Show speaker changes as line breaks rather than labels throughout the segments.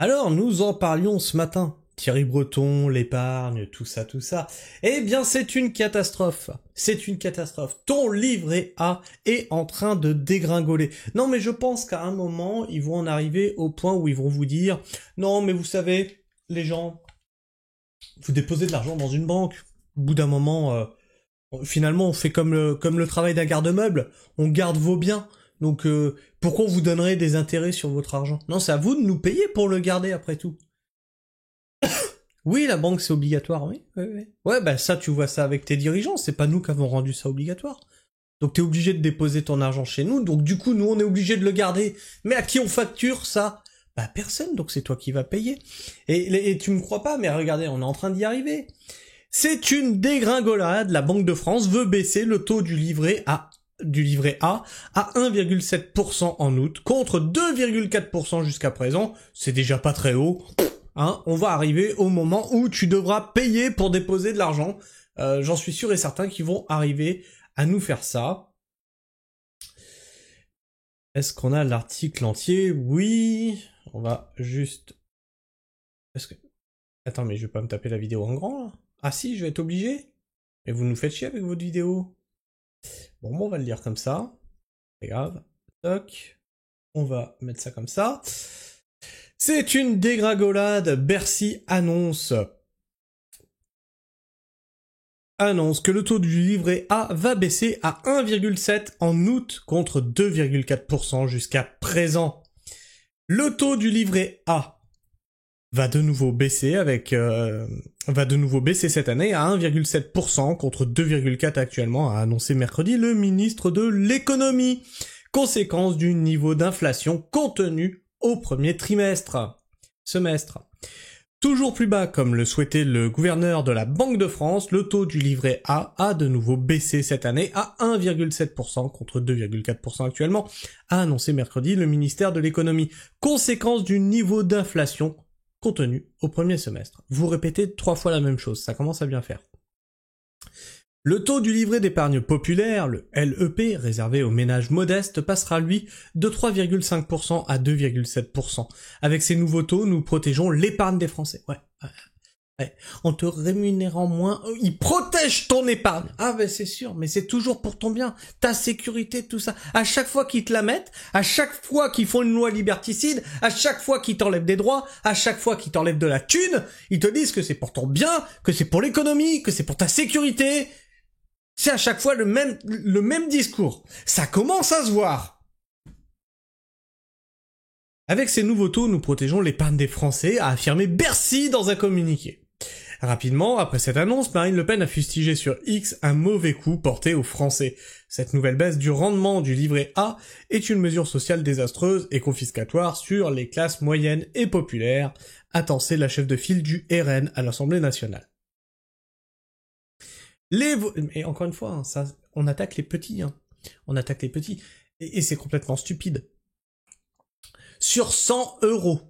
Alors, nous en parlions ce matin. Thierry Breton, l'épargne, tout ça. Eh bien, c'est une catastrophe. C'est une catastrophe. Ton livret A est en train de dégringoler. Non, mais je pense qu'à un moment, ils vont en arriver au point où ils vont vous dire « Non, mais vous savez, les gens, vous déposez de l'argent dans une banque. Au bout d'un moment, finalement, on fait comme le travail d'un garde-meuble. On garde vos biens. Donc, pourquoi on vous donnerait des intérêts sur votre argent? Non, c'est à vous de nous payer pour le garder, après tout. » Oui, la banque, c'est obligatoire, oui. Ouais, bah ça, tu vois ça avec tes dirigeants, c'est pas nous qui avons rendu ça obligatoire. Donc t'es obligé de déposer ton argent chez nous, donc du coup, nous, on est obligé de le garder. Mais à qui on facture ça? Bah personne, donc c'est toi qui vas payer. Et tu me crois pas, mais regardez, on est en train d'y arriver. C'est une dégringolade, la Banque de France veut baisser le taux du livret A à 1,7% en août, contre 2,4% jusqu'à présent, c'est déjà pas très haut. Hein, on va arriver au moment où tu devras payer pour déposer de l'argent. J'en suis sûr et certain qu'ils vont arriver à nous faire ça. Est-ce qu'on a l'article entier? Oui. On va juste... Attends, mais je vais pas me taper la vidéo en grand, là? Ah si, je vais être obligé? Mais vous nous faites chier avec votre vidéo. Bon, on va le lire comme ça. C'est grave. Toc. On va mettre ça comme ça. C'est une dégringolade. Bercy annonce que le taux du livret A va baisser à 1,7 en août contre 2,4% jusqu'à présent. Le taux du livret A va de nouveau baisser cette année à 1,7% contre 2,4 actuellement, a annoncé mercredi le ministre de l'économie. Conséquence du niveau d'inflation contenu au premier semestre. Toujours plus bas, comme le souhaitait le gouverneur de la Banque de France, le taux du livret A a de nouveau baissé cette année à 1,7% contre 2,4% actuellement, a annoncé mercredi le ministère de l'économie. Conséquence du niveau d'inflation contenu au premier semestre. Vous répétez 3 fois la même chose, ça commence à bien faire. Le taux du livret d'épargne populaire, le LEP, réservé aux ménages modestes, passera lui de 3,5% à 2,7%. Avec ces nouveaux taux, nous protégeons l'épargne des Français. Ouais. En te rémunérant moins, ils protègent ton épargne. Ah ben c'est sûr, mais c'est toujours pour ton bien, ta sécurité, tout ça. À chaque fois qu'ils te la mettent, à chaque fois qu'ils font une loi liberticide, à chaque fois qu'ils t'enlèvent des droits, à chaque fois qu'ils t'enlèvent de la thune, ils te disent que c'est pour ton bien, que c'est pour l'économie, que c'est pour ta sécurité. C'est à chaque fois le même discours. Ça commence à se voir. Avec ces nouveaux taux, nous protégeons l'épargne des Français, a affirmé Bercy dans un communiqué. Rapidement, après cette annonce, Marine Le Pen a fustigé sur X un mauvais coup porté aux Français. Cette nouvelle baisse du rendement du livret A est une mesure sociale désastreuse et confiscatoire sur les classes moyennes et populaires, a tensé la chef de file du RN à l'Assemblée nationale. Mais encore une fois, hein, ça, on attaque les petits. Hein. On attaque les petits. Et c'est complètement stupide. Sur 100 €.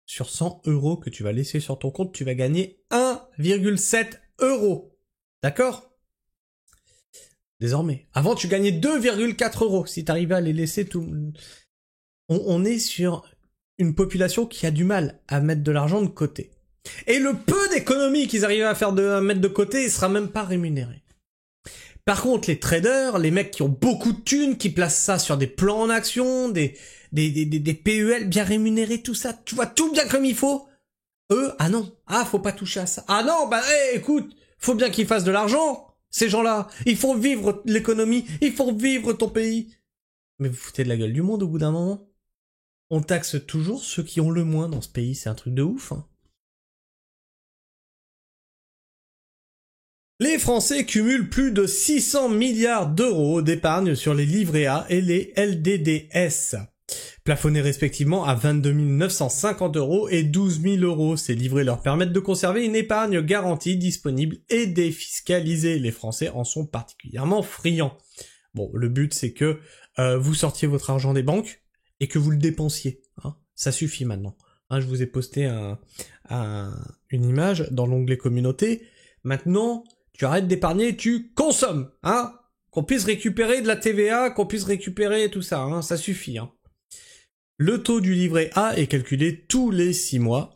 Sur 100 € que tu vas laisser sur ton compte, tu vas gagner 1,7 €. D'accord? Désormais. Avant, tu gagnais 2,4 € si t'arrivais à les laisser tout... On est sur une population qui a du mal à mettre de l'argent de côté. Et le peu d'économies qu'ils arrivent à mettre de côté, il sera même pas rémunéré. Par contre, les traders, les mecs qui ont beaucoup de thunes, qui placent ça sur des plans en action, des PEL bien rémunérés, tout ça, tu vois, tout bien comme il faut. Eux, ah non, faut pas toucher à ça. Ah non, écoute, faut bien qu'ils fassent de l'argent, ces gens-là. Il faut vivre l'économie, il faut vivre ton pays. Mais vous foutez de la gueule du monde au bout d'un moment. On taxe toujours ceux qui ont le moins dans ce pays, c'est un truc de ouf, hein. Les Français cumulent plus de 600 milliards d'euros d'épargne sur les livrets A et les LDDS. Plafonnés respectivement à 22 950 € et 12 000 €, ces livrets leur permettent de conserver une épargne garantie, disponible et défiscalisée. Les Français en sont particulièrement friands. Bon, le but c'est que vous sortiez votre argent des banques et que vous le dépensiez. Hein. Ça suffit maintenant. Hein, je vous ai posté une image dans l'onglet communauté. Maintenant, tu arrêtes d'épargner, tu consommes, hein. Qu'on puisse récupérer de la TVA, qu'on puisse récupérer tout ça, hein, ça suffit, hein. Le taux du livret A est calculé tous les 6 mois,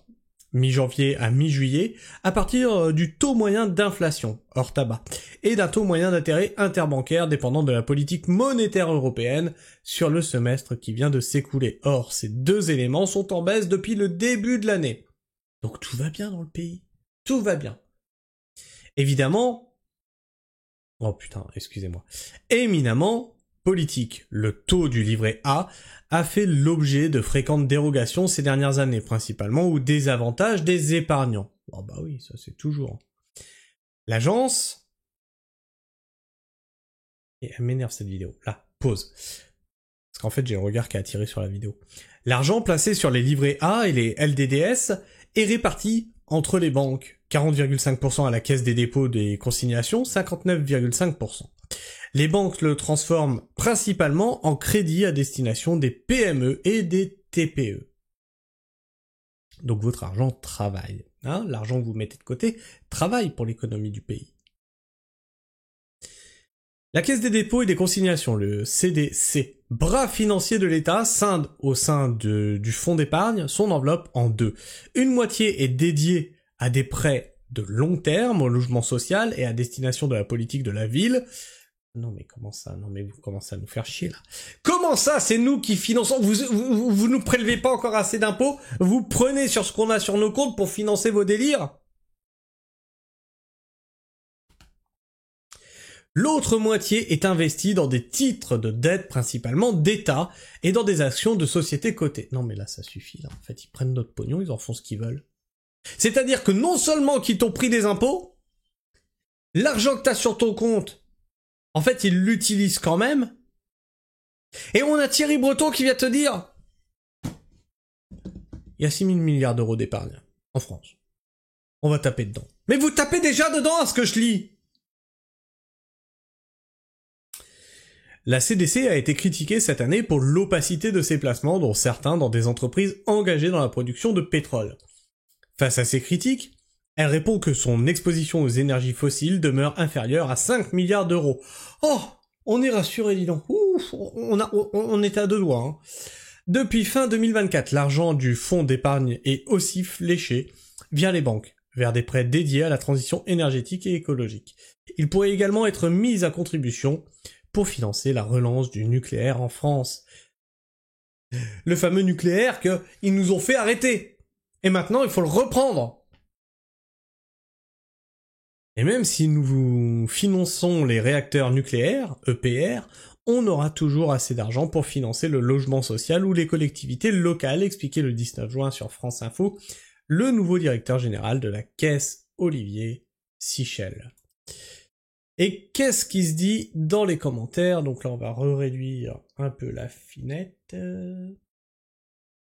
mi-janvier à mi-juillet, à partir du taux moyen d'inflation, hors tabac, et d'un taux moyen d'intérêt interbancaire dépendant de la politique monétaire européenne sur le semestre qui vient de s'écouler. Or, ces deux éléments sont en baisse depuis le début de l'année. Donc tout va bien dans le pays. Tout va bien. Évidemment... Oh putain, excusez-moi. Éminemment politique. Le taux du livret A fait l'objet de fréquentes dérogations ces dernières années, principalement au désavantage des épargnants. Oh bah oui, ça c'est toujours. L'agence... Et elle m'énerve cette vidéo. Là, pause. Parce qu'en fait, j'ai le regard qui a attiré sur la vidéo. L'argent placé sur les livrets A et les LDDS est réparti entre les banques. 40,5% à la caisse des dépôts des consignations, 59,5%. Les banques le transforment principalement en crédit à destination des PME et des TPE. Donc votre argent travaille. Hein, l'argent que vous mettez de côté travaille pour l'économie du pays. La Caisse des dépôts et des consignations, le CDC, bras financier de l'État, scinde au sein du fonds d'épargne son enveloppe en deux. Une moitié est dédiée à des prêts de long terme, au logement social et à destination de la politique de la ville. Non mais comment ça? Non mais vous commencez à nous faire chier là. Comment ça? C'est nous qui finançons. Vous nous prélevez pas encore assez d'impôts? Vous prenez sur ce qu'on a sur nos comptes pour financer vos délires? L'autre moitié est investie dans des titres de dette principalement d'État et dans des actions de sociétés cotées. Non mais là ça suffit, là. En fait ils prennent notre pognon, ils en font ce qu'ils veulent. C'est-à-dire que non seulement qu'ils t'ont pris des impôts, l'argent que t'as sur ton compte, en fait ils l'utilisent quand même, et on a Thierry Breton qui vient te dire il y a 6 000 milliards d'euros d'épargne en France. On va taper dedans. Mais vous tapez déjà dedans à ce que je lis. La CDC a été critiquée cette année pour l'opacité de ses placements, dont certains dans des entreprises engagées dans la production de pétrole. Face à ces critiques, elle répond que son exposition aux énergies fossiles demeure inférieure à 5 milliards d'euros. Oh, on est rassuré, dis donc. Ouf, on était à deux doigts. Hein. Depuis fin 2024, l'argent du fonds d'épargne est aussi fléché via les banques, vers des prêts dédiés à la transition énergétique et écologique. Il pourrait également être mis à contribution pour financer la relance du nucléaire en France. Le fameux nucléaire qu'ils nous ont fait arrêter. Et maintenant, il faut le reprendre. Et même si nous finançons les réacteurs nucléaires, EPR, on aura toujours assez d'argent pour financer le logement social ou les collectivités locales, expliquait le 19 juin sur France Info le nouveau directeur général de la Caisse, Olivier Sichel. Et qu'est-ce qui se dit dans les commentaires? Donc là, on va réduire un peu la finette.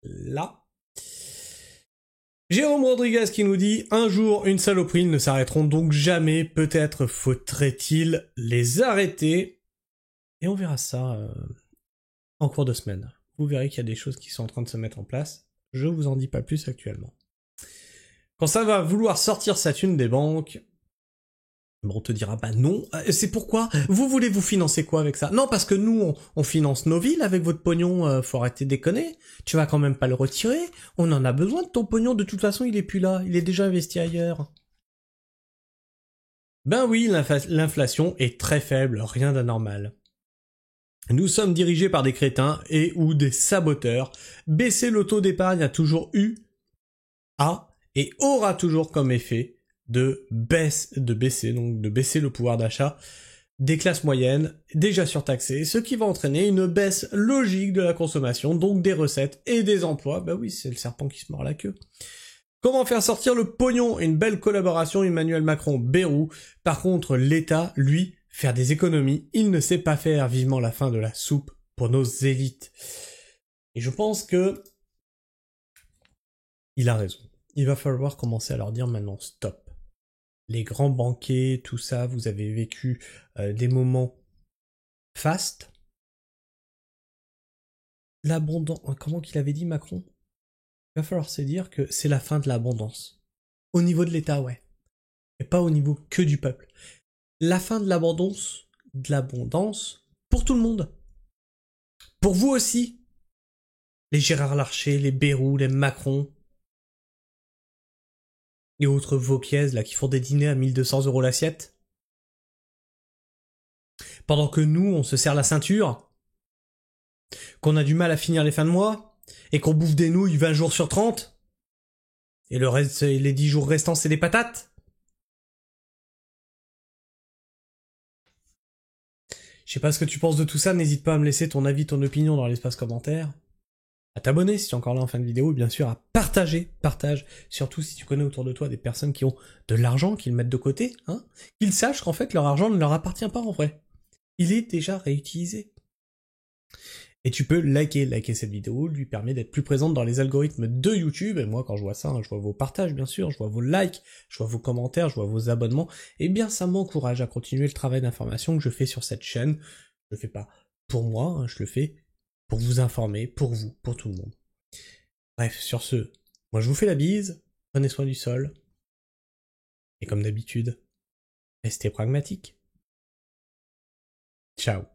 Là. Jérôme Rodriguez qui nous dit « Un jour, une saloperie, ils ne s'arrêteront donc jamais. Peut-être faudrait-il les arrêter. » Et on verra ça en cours de semaine. Vous verrez qu'il y a des choses qui sont en train de se mettre en place. Je vous en dis pas plus actuellement. Quand ça va vouloir sortir sa thune des banques... Bon, on te dira, bah non, c'est pourquoi? Vous voulez vous financer quoi avec ça? Non, parce que nous, on finance nos villes avec votre pognon, faut arrêter de déconner. Tu vas quand même pas le retirer. On en a besoin de ton pognon, de toute façon, il est plus là. Il est déjà investi ailleurs. Ben oui, l'inflation est très faible, rien d'anormal. Nous sommes dirigés par des crétins et ou des saboteurs. Baisser le taux d'épargne a toujours eu, et aura toujours comme effet de baisser le pouvoir d'achat des classes moyennes déjà surtaxées, ce qui va entraîner une baisse logique de la consommation, donc des recettes et des emplois. Bah oui, c'est le serpent qui se mord la queue. Comment faire sortir le pognon? Une belle collaboration Emmanuel Macron-Bayrou. Par contre, l'État, lui, faire des économies, il ne sait pas faire. Vivement la fin de la soupe pour nos élites. Et je pense que il a raison. Il va falloir commencer à leur dire maintenant stop. Les grands banquiers, tout ça, vous avez vécu des moments fastes. L'abondance, comment qu'il avait dit Macron? Il va falloir se dire que c'est la fin de l'abondance. Au niveau de l'État, ouais. Et pas au niveau que du peuple. La fin de l'abondance pour tout le monde. Pour vous aussi. Les Gérard Larcher, les Bayrou, les Macron et autres Vauquiez là qui font des dîners à 1200 € l'assiette. Pendant que nous, on se serre la ceinture, qu'on a du mal à finir les fins de mois, et qu'on bouffe des nouilles 20 jours sur 30, et le reste, les 10 jours restants, c'est des patates. Je sais pas ce que tu penses de tout ça, n'hésite pas à me laisser ton avis, ton opinion dans l'espace commentaire, à t'abonner si tu es encore là en fin de vidéo, et bien sûr à partage, surtout si tu connais autour de toi des personnes qui ont de l'argent, qui le mettent de côté, hein, qu'ils sachent qu'en fait leur argent ne leur appartient pas en vrai. Il est déjà réutilisé. Et tu peux liker cette vidéo, lui permet d'être plus présente dans les algorithmes de YouTube, et moi quand je vois ça, je vois vos partages bien sûr, je vois vos likes, je vois vos commentaires, je vois vos abonnements, et bien ça m'encourage à continuer le travail d'information que je fais sur cette chaîne. Je le fais pas pour moi, hein, je le fais pour vous informer, pour vous, pour tout le monde. Bref, sur ce, moi je vous fais la bise, prenez soin du sol, et comme d'habitude, restez pragmatiques. Ciao.